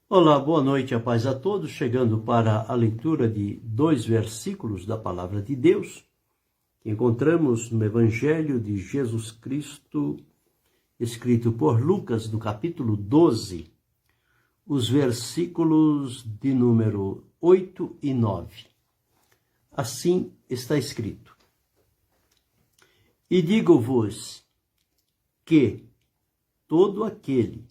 Olá, boa noite, a paz a todos, chegando para a leitura de 2 versículos da Palavra de Deus, que encontramos no Evangelho de Jesus Cristo, escrito por Lucas, no capítulo 12, os versículos de número 8 e 9. Assim está escrito: E digo-vos que todo aquele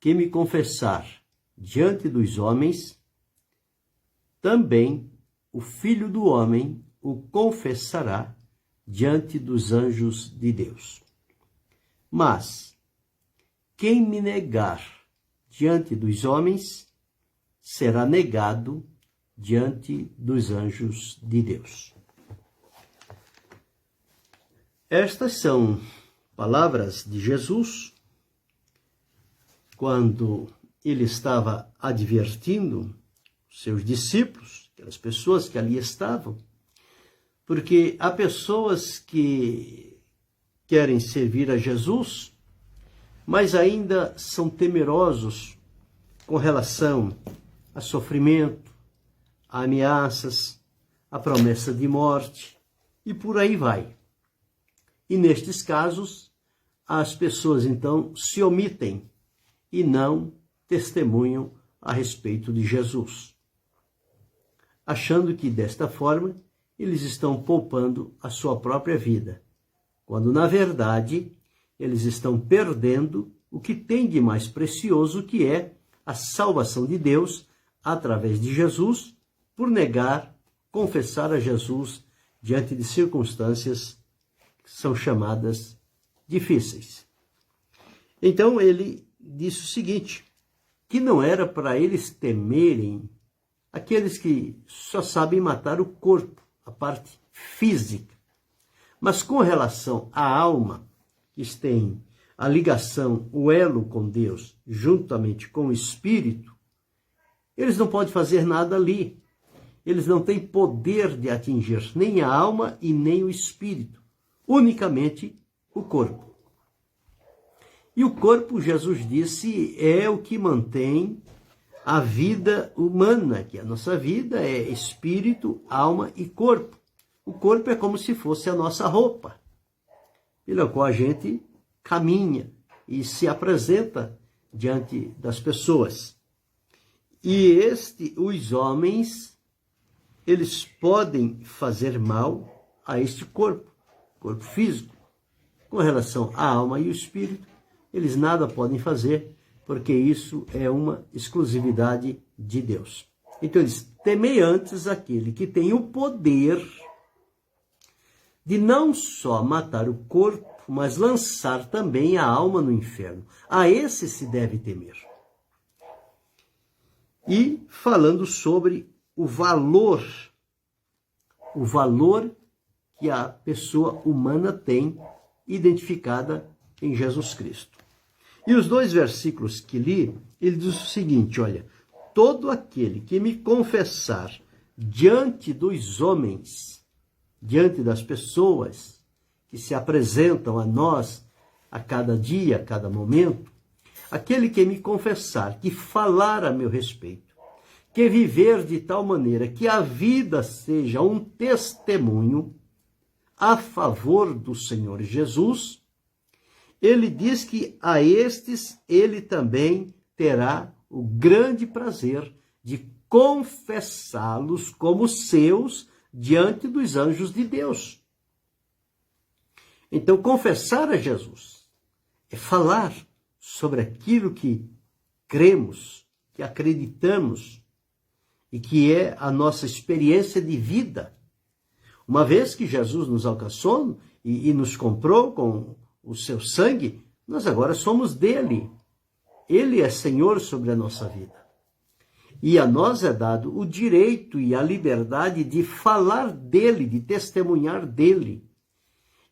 que me confessar diante dos homens, também o Filho do Homem o confessará diante dos anjos de Deus. Mas quem me negar diante dos homens, será negado diante dos anjos de Deus. Estas são palavras de Jesus quando ele estava advertindo seus discípulos, aquelas pessoas que ali estavam, porque há pessoas que querem servir a Jesus, mas ainda são temerosos com relação a sofrimento, a ameaças, a promessa de morte e por aí vai. E nestes casos, as pessoas então se omitem e não testemunham a respeito de Jesus, achando que desta forma eles estão poupando a sua própria vida, quando na verdade eles estão perdendo o que tem de mais precioso, que é a salvação de Deus através de Jesus, por negar, confessar a Jesus diante de circunstâncias que são chamadas difíceis. Então ele disse o seguinte, que não era para eles temerem aqueles que só sabem matar o corpo, a parte física. Mas com relação à alma, que tem a ligação, o elo com Deus, juntamente com o Espírito, eles não podem fazer nada ali. Eles não têm poder de atingir nem a alma e nem o Espírito, unicamente o corpo. E o corpo, Jesus disse, é o que mantém a vida humana, que a nossa vida é espírito, alma e corpo. O corpo é como se fosse a nossa roupa, pela qual a gente caminha e se apresenta diante das pessoas. E os homens, eles podem fazer mal a este corpo físico. Com relação à alma e o espírito, eles nada podem fazer, porque isso é uma exclusividade de Deus. Então eles temem antes aquele que tem o poder de não só matar o corpo, mas lançar também a alma no inferno. A esse se deve temer. E falando sobre o valor que a pessoa humana tem identificada em Jesus Cristo. E os 2 versículos que li, ele diz o seguinte, olha, todo aquele que me confessar diante dos homens, diante das pessoas que se apresentam a nós a cada dia, a cada momento, aquele que me confessar, que falar a meu respeito, que viver de tal maneira que a vida seja um testemunho a favor do Senhor Jesus, ele diz que a estes ele também terá o grande prazer de confessá-los como seus diante dos anjos de Deus. Então, confessar a Jesus é falar sobre aquilo que cremos, que acreditamos e que é a nossa experiência de vida. Uma vez que Jesus nos alcançou e nos comprou com o seu sangue, nós agora somos dele. Ele é Senhor sobre a nossa vida. E a nós é dado o direito e a liberdade de falar dele, de testemunhar dele.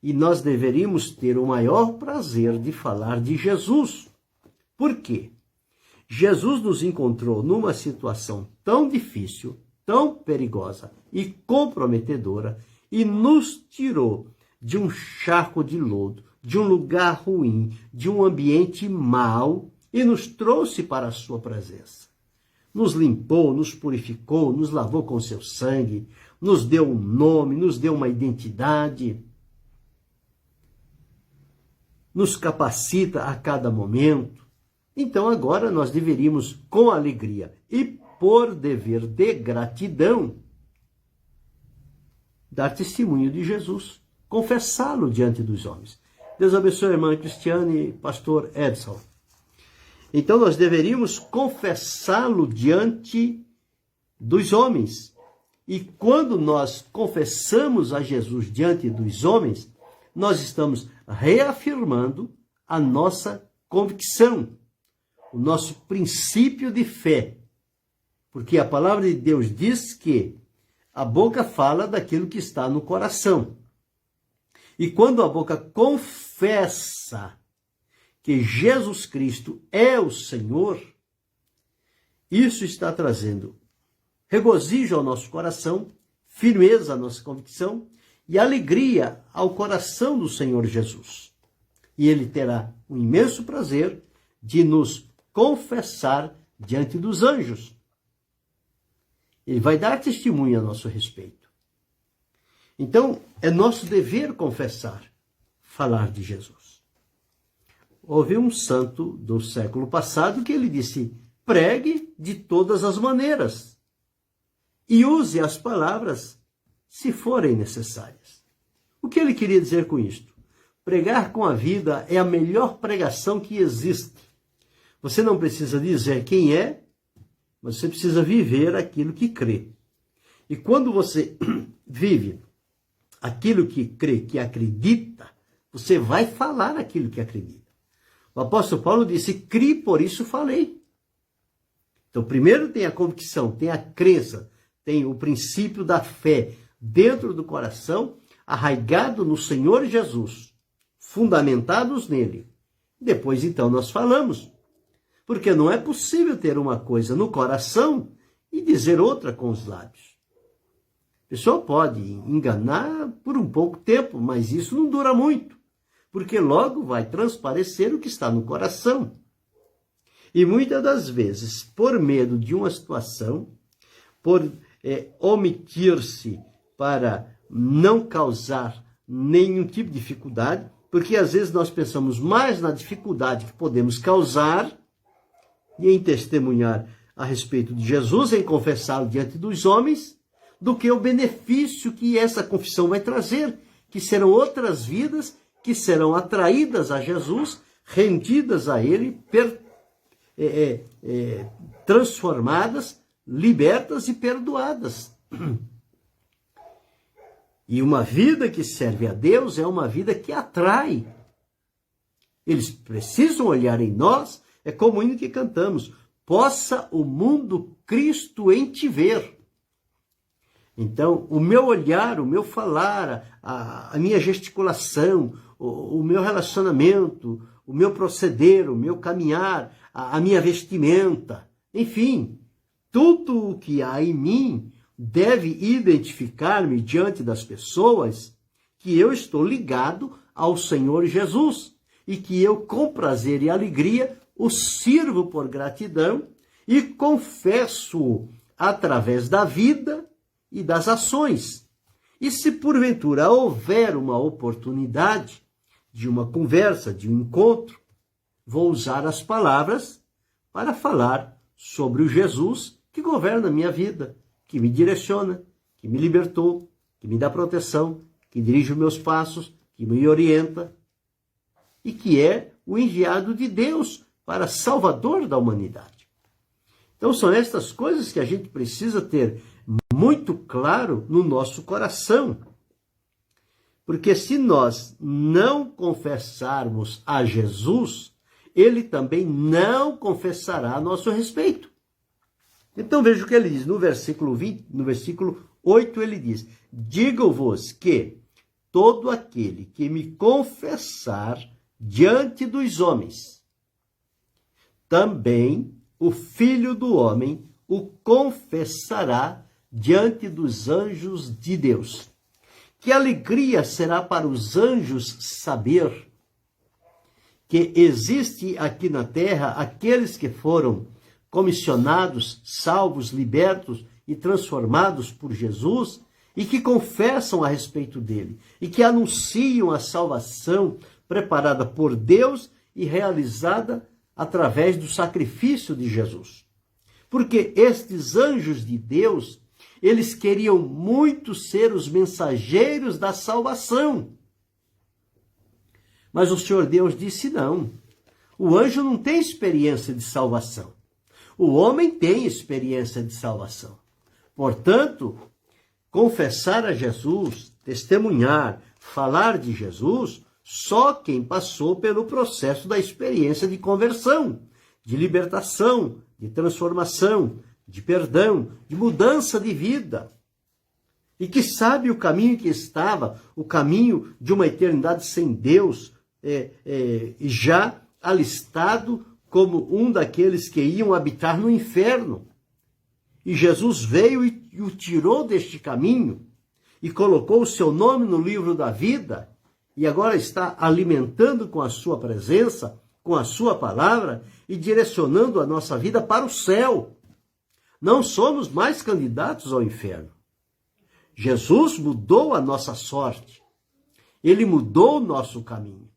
E nós deveríamos ter o maior prazer de falar de Jesus. Por quê? Jesus nos encontrou numa situação tão difícil, tão perigosa e comprometedora e nos tirou de um charco de lodo, de um lugar ruim, de um ambiente mau e nos trouxe para a sua presença. nos limpou, nos purificou, nos lavou com seu sangue, nos deu um nome, nos deu uma identidade, nos capacita a cada momento. Então agora nós deveríamos, com alegria e por dever de gratidão, dar testemunho de Jesus, confessá-lo diante dos homens. Deus abençoe a irmã Cristiane e pastor Edson. Então nós deveríamos confessá-lo diante dos homens. E quando nós confessamos a Jesus diante dos homens, nós estamos reafirmando a nossa convicção, o nosso princípio de fé. Porque a palavra de Deus diz que a boca fala daquilo que está no coração. E quando a boca confessa que Jesus Cristo é o Senhor, isso está trazendo regozijo ao nosso coração, firmeza à nossa convicção e alegria ao coração do Senhor Jesus. E Ele terá um imenso prazer de nos confessar diante dos anjos. Ele vai dar testemunho a nosso respeito. Então, é nosso dever confessar, falar de Jesus. Houve um santo do século passado que ele disse: pregue de todas as maneiras e use as palavras se forem necessárias. O que ele queria dizer com isto? Pregar com a vida é a melhor pregação que existe. Você não precisa dizer quem é, mas você precisa viver aquilo que crê. E quando você vive aquilo que crê, que acredita, você vai falar aquilo que acredita. O apóstolo Paulo disse: cri, por isso falei. Então, primeiro tem a convicção, tem a crença, tem o princípio da fé dentro do coração, arraigado no Senhor Jesus, fundamentados nele. Depois, então, nós falamos. Porque não é possível ter uma coisa no coração e dizer outra com os lábios. A pessoa pode enganar por um pouco tempo, mas isso não dura muito, porque logo vai transparecer o que está no coração. E muitas das vezes, por medo de uma situação, por omitir-se para não causar nenhum tipo de dificuldade, porque às vezes nós pensamos mais na dificuldade que podemos causar e em testemunhar a respeito de Jesus, em confessá-lo diante dos homens, do que o benefício que essa confissão vai trazer, que serão outras vidas que serão atraídas a Jesus, rendidas a Ele, transformadas, libertas e perdoadas. E uma vida que serve a Deus é uma vida que atrai. Eles precisam olhar em nós. É como o hino que cantamos: possa o mundo Cristo em te ver. Então, o meu olhar, o meu falar, a minha gesticulação, o meu relacionamento, o meu proceder, o meu caminhar, a minha vestimenta, enfim, tudo o que há em mim deve identificar-me diante das pessoas que eu estou ligado ao Senhor Jesus e que eu, com prazer e alegria, o sirvo por gratidão e confesso através da vida e das ações. E se porventura houver uma oportunidade de uma conversa, de um encontro, vou usar as palavras para falar sobre o Jesus que governa a minha vida, que me direciona, que me libertou, que me dá proteção, que dirige os meus passos, que me orienta e que é o enviado de Deus para Salvador da humanidade. Então são estas coisas que a gente precisa ter muito claro no nosso coração. Porque se nós não confessarmos a Jesus, Ele também não confessará a nosso respeito. Então veja o que ele diz no versículo 8, ele diz: digo-vos que todo aquele que me confessar diante dos homens, também o Filho do Homem o confessará diante dos anjos de Deus. Que alegria será para os anjos saber que existe aqui na terra aqueles que foram comissionados, salvos, libertos e transformados por Jesus e que confessam a respeito dele e que anunciam a salvação preparada por Deus e realizada através do sacrifício de Jesus. Porque estes anjos de Deus, eles queriam muito ser os mensageiros da salvação. Mas o Senhor Deus disse não. O anjo não tem experiência de salvação. O homem tem experiência de salvação. Portanto, confessar a Jesus, testemunhar, falar de Jesus, só quem passou pelo processo da experiência de conversão, de libertação, de transformação, de perdão, de mudança de vida. E que sabe o caminho que estava, o caminho de uma eternidade sem Deus, já alistado como um daqueles que iam habitar no inferno. E Jesus veio e o tirou deste caminho e colocou o seu nome no livro da vida e agora está alimentando com a sua presença, com a sua palavra e direcionando a nossa vida para o céu. Não somos mais candidatos ao inferno. Jesus mudou a nossa sorte. Ele mudou o nosso caminho.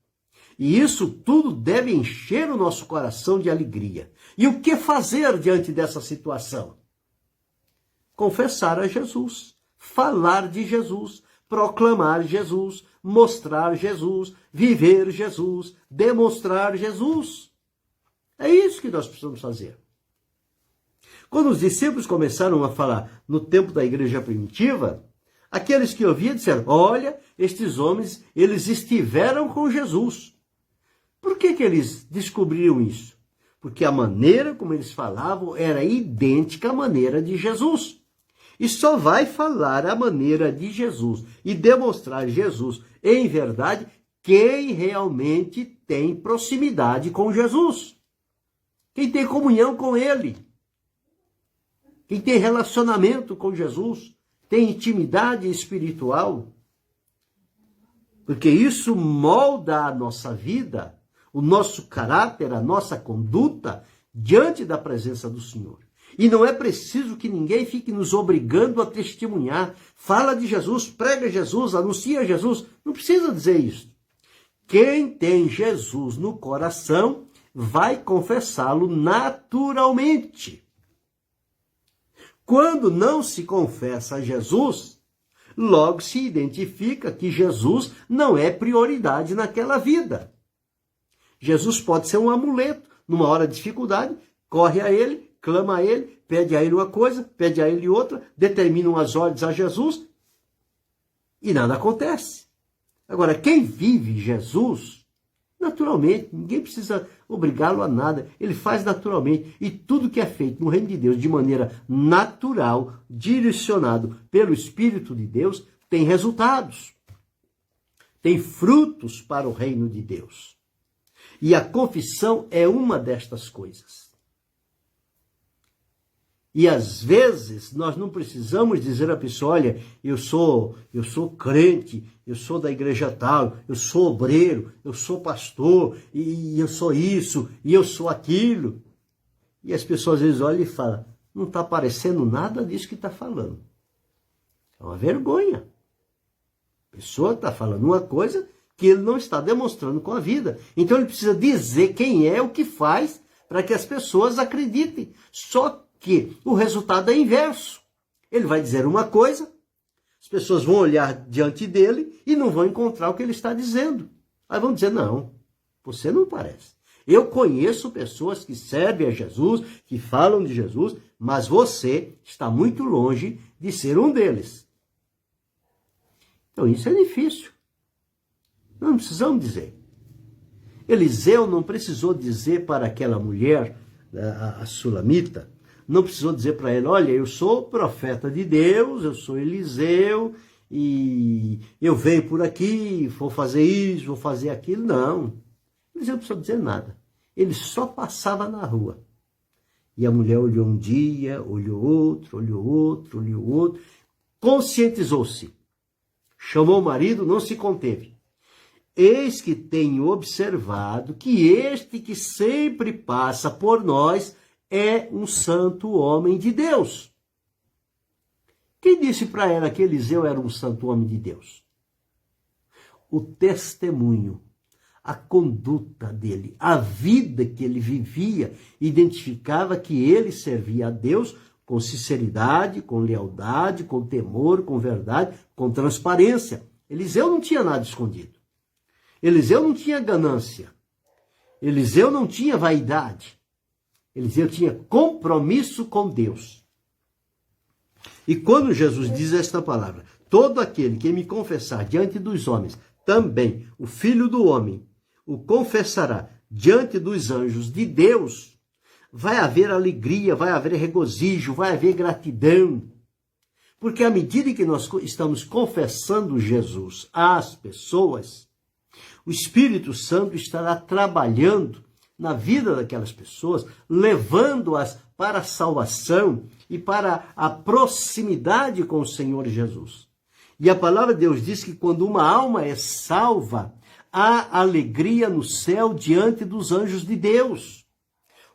E isso tudo deve encher o nosso coração de alegria. E o que fazer diante dessa situação? Confessar a Jesus, falar de Jesus, proclamar Jesus, mostrar Jesus, viver Jesus, demonstrar Jesus. É isso que nós precisamos fazer. Quando os discípulos começaram a falar no tempo da igreja primitiva, aqueles que ouviam disseram, olha, estes homens, eles estiveram com Jesus. Por que eles descobriram isso? Porque a maneira como eles falavam era idêntica à maneira de Jesus. E só vai falar a maneira de Jesus e demonstrar Jesus em verdade quem realmente tem proximidade com Jesus. Quem tem comunhão com Ele. Quem tem relacionamento com Jesus. Tem intimidade espiritual. Porque isso molda a nossa vida, o nosso caráter, a nossa conduta diante da presença do Senhor. E não é preciso que ninguém fique nos obrigando a testemunhar. Fala de Jesus, prega Jesus, anuncia Jesus. Não precisa dizer isso. Quem tem Jesus no coração vai confessá-lo naturalmente. Quando não se confessa a Jesus, logo se identifica que Jesus não é prioridade naquela vida. Jesus pode ser um amuleto. Numa hora de dificuldade, corre a Ele, clama a Ele, pede a Ele uma coisa, pede a Ele outra, determina umas ordens a Jesus e nada acontece. Agora, quem vive Jesus, naturalmente, ninguém precisa obrigá-lo a nada, ele faz naturalmente. E tudo que é feito no reino de Deus de maneira natural, direcionado pelo Espírito de Deus, tem resultados, tem frutos para o reino de Deus. E a confissão é uma destas coisas. E às vezes nós não precisamos dizer à pessoa, olha, eu sou crente, eu sou da igreja tal, eu sou obreiro, eu sou pastor, e eu sou isso, e eu sou aquilo. E as pessoas às vezes olham e falam, não está aparecendo nada disso que está falando. É uma vergonha. A pessoa está falando uma coisa que ele não está demonstrando com a vida. Então ele precisa dizer quem é, o que faz, para que as pessoas acreditem. Só que o resultado é inverso. Ele vai dizer uma coisa, as pessoas vão olhar diante dele e não vão encontrar o que ele está dizendo. Aí vão dizer, não, você não parece. Eu conheço pessoas que servem a Jesus, que falam de Jesus, mas você está muito longe de ser um deles. Então isso é difícil. Não precisamos dizer. Eliseu não precisou dizer para aquela mulher, a sulamita, não precisou dizer para ele, olha, eu sou profeta de Deus, eu sou Eliseu, e eu venho por aqui, vou fazer isso, vou fazer aquilo. Não. Eliseu não precisou dizer nada. Ele só passava na rua. E a mulher olhou um dia, olhou outro, olhou outro, olhou outro, conscientizou-se. Chamou o marido, não se conteve. Eis que tenho observado que este que sempre passa por nós é um santo homem de Deus. Quem disse para ela que Eliseu era um santo homem de Deus? O testemunho, a conduta dele, a vida que ele vivia, identificava que ele servia a Deus com sinceridade, com lealdade, com temor, com verdade, com transparência. Eliseu não tinha nada escondido. Eliseu não tinha ganância. Eliseu não tinha vaidade. Eliseu tinha compromisso com Deus. E quando Jesus diz esta palavra, todo aquele que me confessar diante dos homens, também o Filho do Homem o confessará diante dos anjos de Deus, vai haver alegria, vai haver regozijo, vai haver gratidão. Porque à medida que nós estamos confessando Jesus às pessoas, o Espírito Santo estará trabalhando na vida daquelas pessoas, levando-as para a salvação e para a proximidade com o Senhor Jesus. E a palavra de Deus diz que quando uma alma é salva, há alegria no céu diante dos anjos de Deus.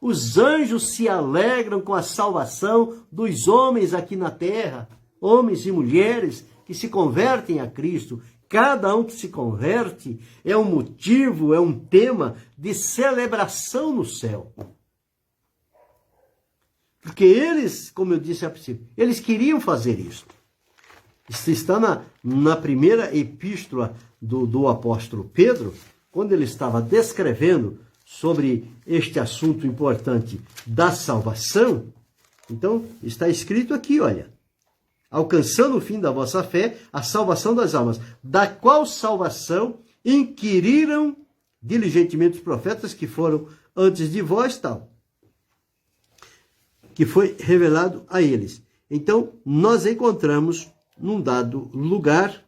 Os anjos se alegram com a salvação dos homens aqui na terra, homens e mulheres que se convertem a Cristo. Cada um que se converte é um motivo, é um tema de celebração no céu. Porque eles, como eu disse a princípio, eles queriam fazer isso. Isso está na primeira epístola do apóstolo Pedro, quando ele estava descrevendo sobre este assunto importante da salvação. Então, está escrito aqui, olha, alcançando o fim da vossa fé, a salvação das almas, da qual salvação inquiriram diligentemente os profetas que foram antes de vós, tal, que foi revelado a eles. Então, nós encontramos num dado lugar,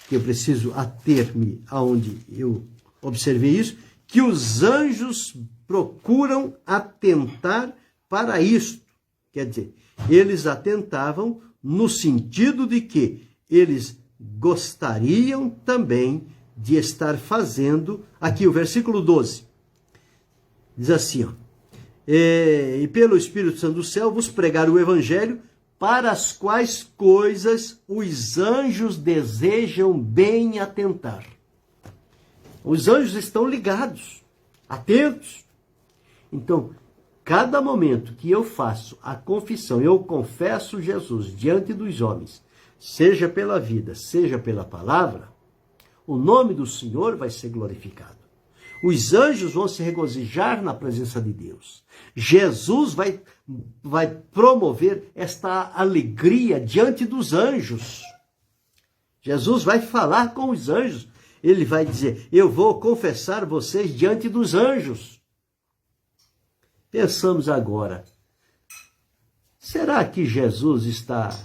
que eu preciso ater-me aonde eu observei isso, que os anjos procuram atentar para isto. Quer dizer, eles atentavam no sentido de que eles gostariam também de estar fazendo, aqui o versículo 12, diz assim, ó, e pelo Espírito Santo do céu vos pregar o Evangelho, para as quais coisas os anjos desejam bem atentar. Os anjos estão ligados, atentos. Então, cada momento que eu faço a confissão, eu confesso Jesus diante dos homens, seja pela vida, seja pela palavra, o nome do Senhor vai ser glorificado. Os anjos vão se regozijar na presença de Deus. Jesus vai promover esta alegria diante dos anjos. Jesus vai falar com os anjos. Ele vai dizer, eu vou confessar vocês diante dos anjos. Pensamos agora, será que Jesus está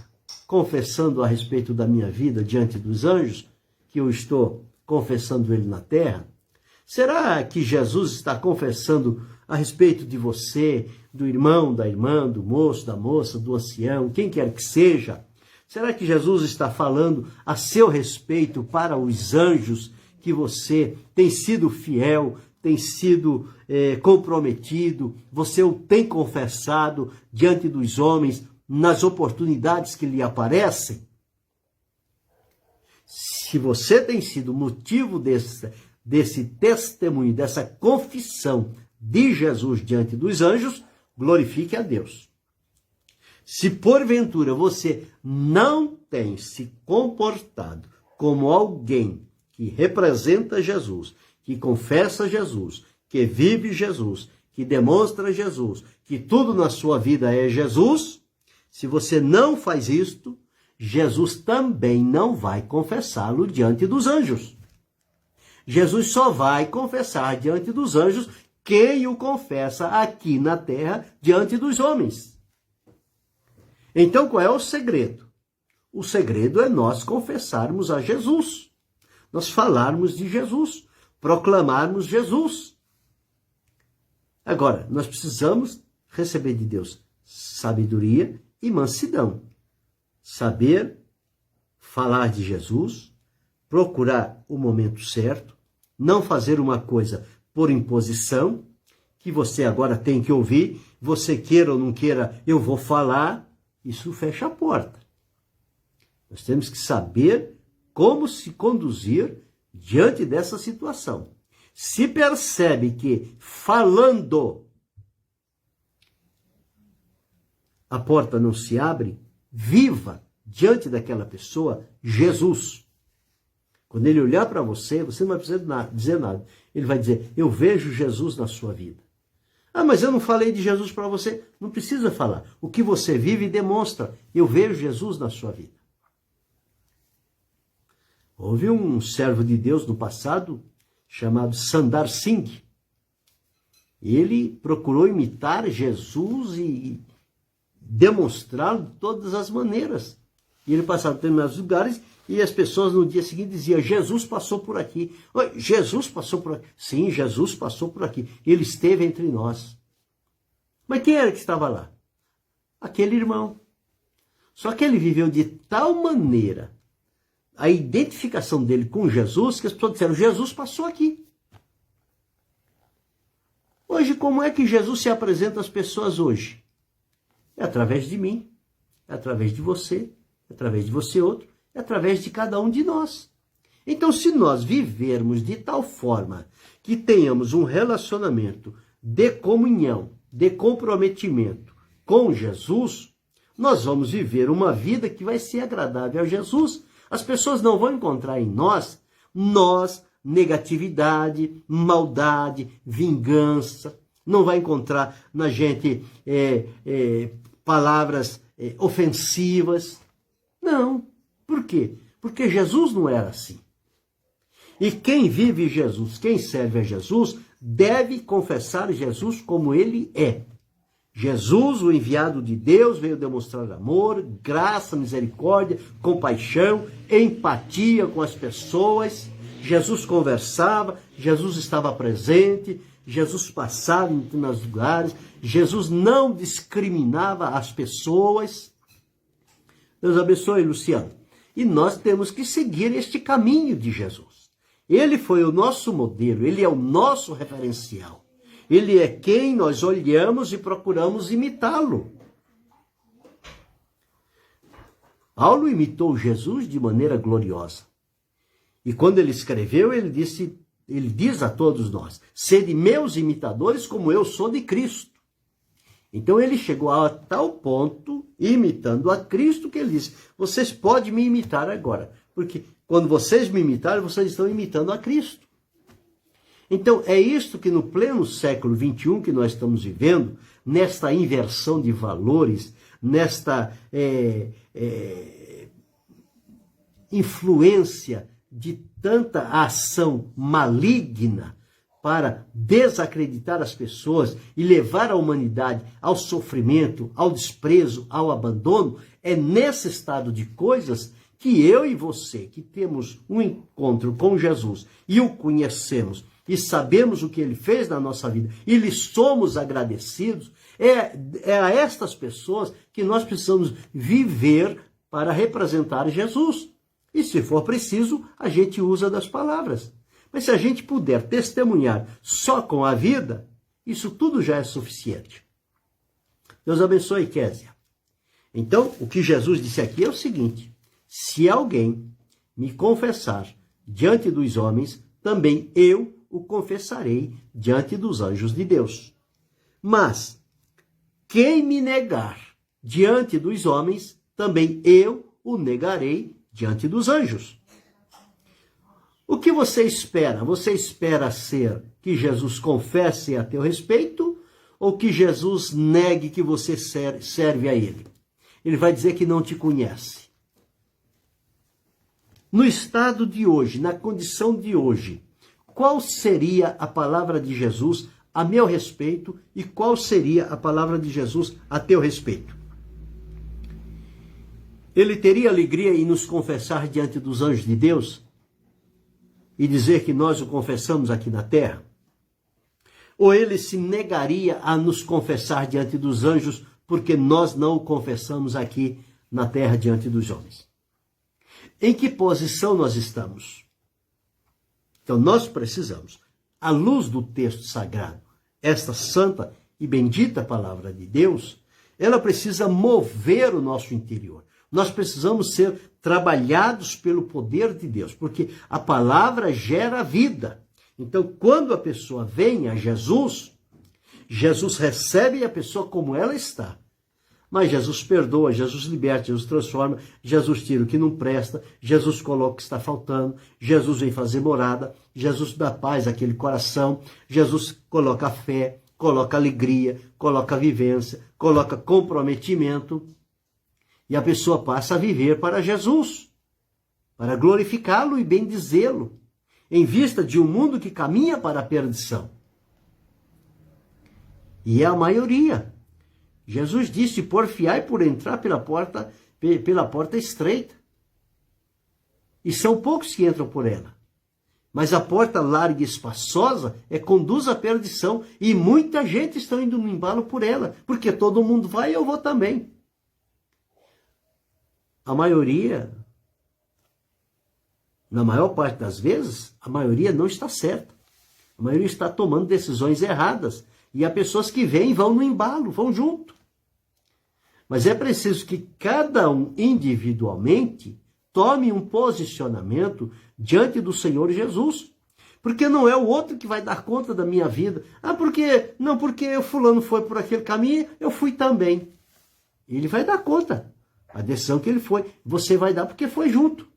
confessando a respeito da minha vida diante dos anjos, que eu estou confessando ele na terra? Será que Jesus está confessando a respeito de você, do irmão, da irmã, do moço, da moça, do ancião, quem quer que seja? Será que Jesus está falando a seu respeito para os anjos que você tem sido fiel, tem sido comprometido, você o tem confessado diante dos homens nas oportunidades que lhe aparecem? Se você tem sido motivo desse testemunho, dessa confissão de Jesus diante dos anjos, glorifique a Deus. Se porventura você não tem se comportado como alguém que representa Jesus, que confessa Jesus, que vive Jesus, que demonstra Jesus, que tudo na sua vida é Jesus, se você não faz isto, Jesus também não vai confessá-lo diante dos anjos. Jesus só vai confessar diante dos anjos quem o confessa aqui na terra diante dos homens. Então, qual é o segredo? O segredo é nós confessarmos a Jesus. Nós falarmos de Jesus, proclamarmos Jesus. Agora, nós precisamos receber de Deus sabedoria e mansidão. Saber falar de Jesus, procurar o momento certo, não fazer uma coisa por imposição, que você agora tem que ouvir, você queira ou não queira, eu vou falar, isso fecha a porta. Nós temos que saber como se conduzir diante dessa situação. Se percebe que falando a porta não se abre, viva diante daquela pessoa Jesus. Quando ele olhar para você, você não vai precisar dizer nada. Ele vai dizer, eu vejo Jesus na sua vida. Ah, mas eu não falei de Jesus para você. Não precisa falar. O que você vive demonstra, eu vejo Jesus na sua vida. Houve um servo de Deus no passado, chamado Sundar Singh. Ele procurou imitar Jesus e demonstrá-lo de todas as maneiras. E ele passava em determinados lugares e as pessoas no dia seguinte diziam, Jesus passou por aqui. Jesus passou por aqui. Sim, Jesus passou por aqui. Ele esteve entre nós. Mas quem era que estava lá? Aquele irmão. Só que ele viveu de tal maneira a identificação dele com Jesus que as pessoas disseram, Jesus passou aqui. Hoje, como é que Jesus se apresenta às pessoas hoje? É através de mim, é através de você, é através de você outro, é através de cada um de nós. Então, se nós vivermos de tal forma que tenhamos um relacionamento de comunhão, de comprometimento com Jesus, nós vamos viver uma vida que vai ser agradável a Jesus. As pessoas não vão encontrar em nós, negatividade, maldade, vingança. Não vai encontrar na gente palavras ofensivas. Não. Por quê? Porque Jesus não era assim. E quem vive Jesus, quem serve a Jesus, deve confessar Jesus como ele é. Jesus, o enviado de Deus, veio demonstrar amor, graça, misericórdia, compaixão, empatia com as pessoas. Jesus conversava, Jesus estava presente, Jesus passava nos lugares, Jesus não discriminava as pessoas. Deus abençoe, Luciano. E nós temos que seguir este caminho de Jesus. Ele foi o nosso modelo, ele é o nosso referencial. Ele é quem nós olhamos e procuramos imitá-lo. Paulo imitou Jesus de maneira gloriosa. E quando ele escreveu, ele diz a todos nós, sede meus imitadores como eu sou de Cristo. Então ele chegou a tal ponto, imitando a Cristo, que ele disse, vocês podem me imitar agora, porque quando vocês me imitarem, vocês estão imitando a Cristo. Então é isto que no pleno século XXI que nós estamos vivendo, nesta inversão de valores, nesta influência de tanta ação maligna para desacreditar as pessoas e levar a humanidade ao sofrimento, ao desprezo, ao abandono, é nesse estado de coisas que eu e você, que temos um encontro com Jesus e o conhecemos e sabemos o que ele fez na nossa vida e lhe somos agradecidos, é a estas pessoas que nós precisamos viver para representar Jesus. E se for preciso, a gente usa das palavras. Mas se a gente puder testemunhar só com a vida, isso tudo já é suficiente. Deus abençoe, Késia. Então, o que Jesus disse aqui é o seguinte, se alguém me confessar diante dos homens, também eu o confessarei diante dos anjos de Deus. Mas quem me negar diante dos homens, também eu o negarei diante dos anjos. O que você espera? Você espera ser que Jesus confesse a teu respeito ou que Jesus negue que você serve a ele? Ele vai dizer que não te conhece. No estado de hoje, na condição de hoje, qual seria a palavra de Jesus a meu respeito e qual seria a palavra de Jesus a teu respeito? Ele teria alegria em nos confessar diante dos anjos de Deus e dizer que nós o confessamos aqui na terra? Ou ele se negaria a nos confessar diante dos anjos porque nós não o confessamos aqui na terra diante dos homens? Em que posição nós estamos? Então nós precisamos, à luz do texto sagrado, esta santa e bendita palavra de Deus, ela precisa mover o nosso interior. Nós precisamos ser trabalhados pelo poder de Deus, porque a palavra gera vida. Então, quando a pessoa vem a Jesus, Jesus recebe a pessoa como ela está. Mas Jesus perdoa, Jesus liberta, Jesus transforma, Jesus tira o que não presta, Jesus coloca o que está faltando, Jesus vem fazer morada, Jesus dá paz àquele coração, Jesus coloca fé, coloca alegria, coloca vivência, coloca comprometimento, e a pessoa passa a viver para Jesus, para glorificá-lo e bendizê-lo, em vista de um mundo que caminha para a perdição. E é a maioria. Jesus disse, porfiai por entrar pela porta estreita. E são poucos que entram por ela. Mas a porta larga e espaçosa conduz à perdição. E muita gente está indo no embalo por ela. Porque todo mundo vai e eu vou também. A maioria, na maior parte das vezes, a maioria não está certa. A maioria está tomando decisões erradas. E há pessoas que vêm e vão no embalo, vão junto. Mas é preciso que cada um individualmente tome um posicionamento diante do Senhor Jesus. Porque não é o outro que vai dar conta da minha vida. Porque o fulano foi por aquele caminho, eu fui também. Ele vai dar conta. A decisão que ele foi, você vai dar porque foi junto.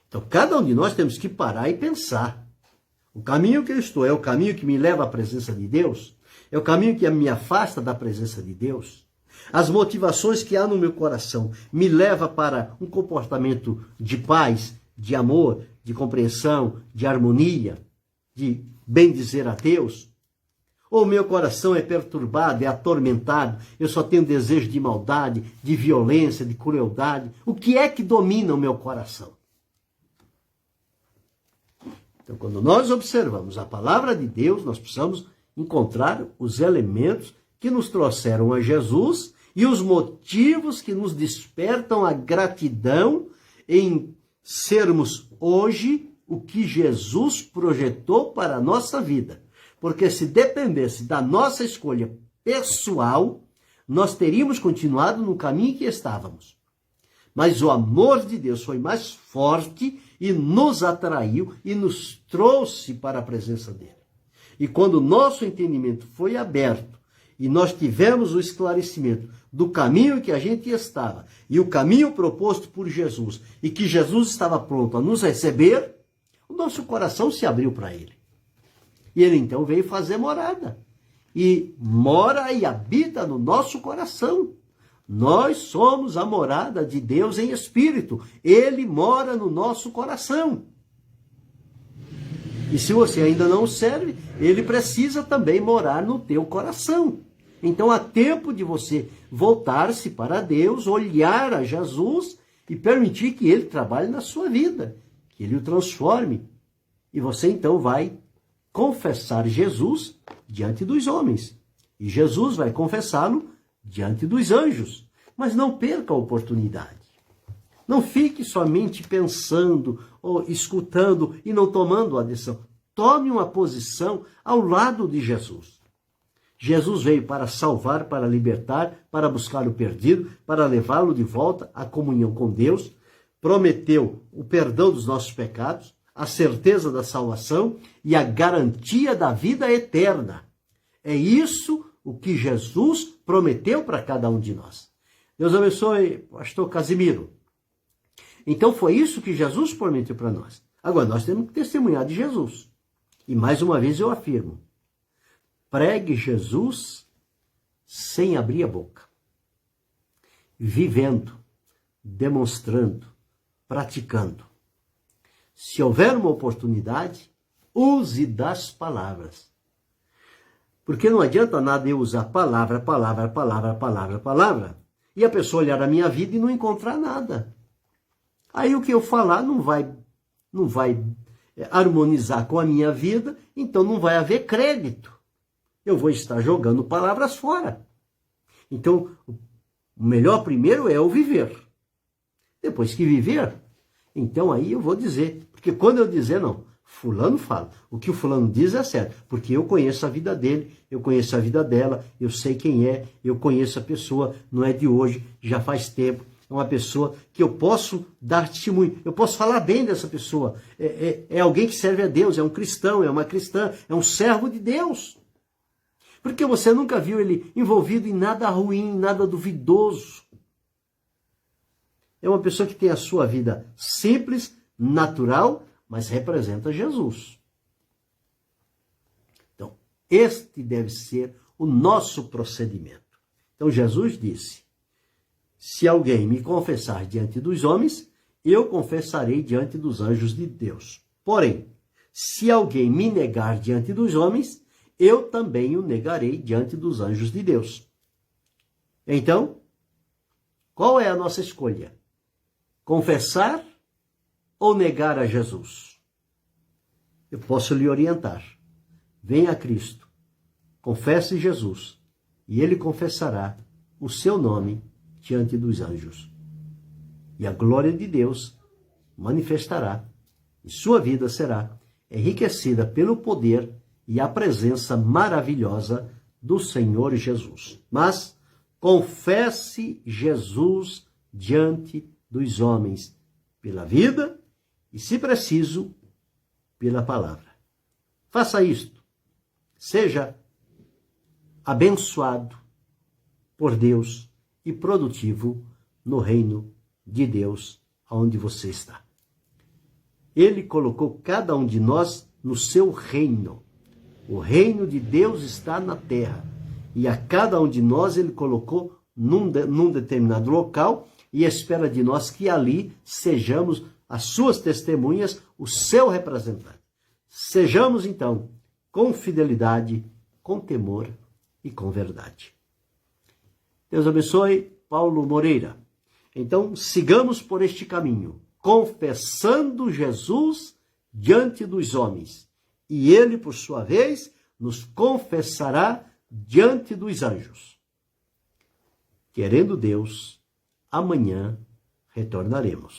Então, cada um de nós temos que parar e pensar. O caminho que eu estou é o caminho que me leva à presença de Deus? É o caminho que me afasta da presença de Deus? As motivações que há no meu coração me levam para um comportamento de paz, de amor, de compreensão, de harmonia, de bem dizer a Deus? Ou meu coração é perturbado, é atormentado, eu só tenho desejo de maldade, de violência, de crueldade? O que é que domina o meu coração? Então, quando nós observamos a palavra de Deus, nós precisamos encontrar os elementos que nos trouxeram a Jesus e os motivos que nos despertam a gratidão em sermos hoje o que Jesus projetou para a nossa vida. Porque se dependesse da nossa escolha pessoal, nós teríamos continuado no caminho que estávamos. Mas o amor de Deus foi mais forte e nos atraiu e nos trouxe para a presença dele. E quando o nosso entendimento foi aberto e nós tivemos o esclarecimento do caminho que a gente estava e o caminho proposto por Jesus e que Jesus estava pronto a nos receber, o nosso coração se abriu para ele. E ele então veio fazer morada. E mora e habita no nosso coração. Nós somos a morada de Deus em espírito. Ele mora no nosso coração. E se você ainda não serve, ele precisa também morar no teu coração. Então há tempo de você voltar-se para Deus, olhar a Jesus e permitir que ele trabalhe na sua vida, que ele o transforme. E você então vai confessar Jesus diante dos homens. E Jesus vai confessá-lo diante dos anjos. Mas não perca a oportunidade. Não fique somente pensando ou escutando e não tomando a decisão. Tome uma posição ao lado de Jesus. Jesus veio para salvar, para libertar, para buscar o perdido, para levá-lo de volta à comunhão com Deus. Prometeu o perdão dos nossos pecados, a certeza da salvação e a garantia da vida eterna. É isso o que Jesus prometeu para cada um de nós. Deus abençoe, pastor Casimiro. Então foi isso que Jesus prometeu para nós. Agora nós temos que testemunhar de Jesus. E mais uma vez eu afirmo, pregue Jesus sem abrir a boca. Vivendo, demonstrando, praticando. Se houver uma oportunidade, use das palavras. Porque não adianta nada eu usar palavra, e a pessoa olhar a minha vida e não encontrar nada. Aí o que eu falar não vai harmonizar com a minha vida, então não vai haver crédito. Eu vou estar jogando palavras fora. Então, o melhor primeiro é o viver. Depois que viver, então aí eu vou dizer. Porque quando eu dizer, não, fulano fala. O que o fulano diz é certo, porque eu conheço a vida dele, eu conheço a vida dela, eu sei quem é, eu conheço a pessoa, não é de hoje, já faz tempo. É uma pessoa que eu posso dar testemunho, eu posso falar bem dessa pessoa. É alguém que serve a Deus, é um cristão, é uma cristã, é um servo de Deus. Porque você nunca viu ele envolvido em nada ruim, nada duvidoso. É uma pessoa que tem a sua vida simples, natural, mas representa Jesus. Então, este deve ser o nosso procedimento. Então, Jesus disse: se alguém me confessar diante dos homens, eu confessarei diante dos anjos de Deus. Porém, se alguém me negar diante dos homens, eu também o negarei diante dos anjos de Deus. Então, qual é a nossa escolha? Confessar ou negar a Jesus? Eu posso lhe orientar. Venha a Cristo, confesse Jesus, e ele confessará o seu nome diante dos anjos. E a glória de Deus manifestará, e sua vida será enriquecida pelo poder e a presença maravilhosa do Senhor Jesus. Mas confesse Jesus diante dos homens, pela vida e, se preciso, pela palavra. Faça isto. Seja abençoado por Deus e produtivo no reino de Deus, onde você está. Ele colocou cada um de nós no seu reino. O reino de Deus está na terra. E a cada um de nós ele colocou num determinado local e espera de nós que ali sejamos as suas testemunhas, o seu representante. Sejamos, então, com fidelidade, com temor e com verdade. Deus abençoe. Paulo Moreira. Então, sigamos por este caminho, confessando Jesus diante dos homens. E ele, por sua vez, nos confessará diante dos anjos. Querendo Deus, amanhã retornaremos.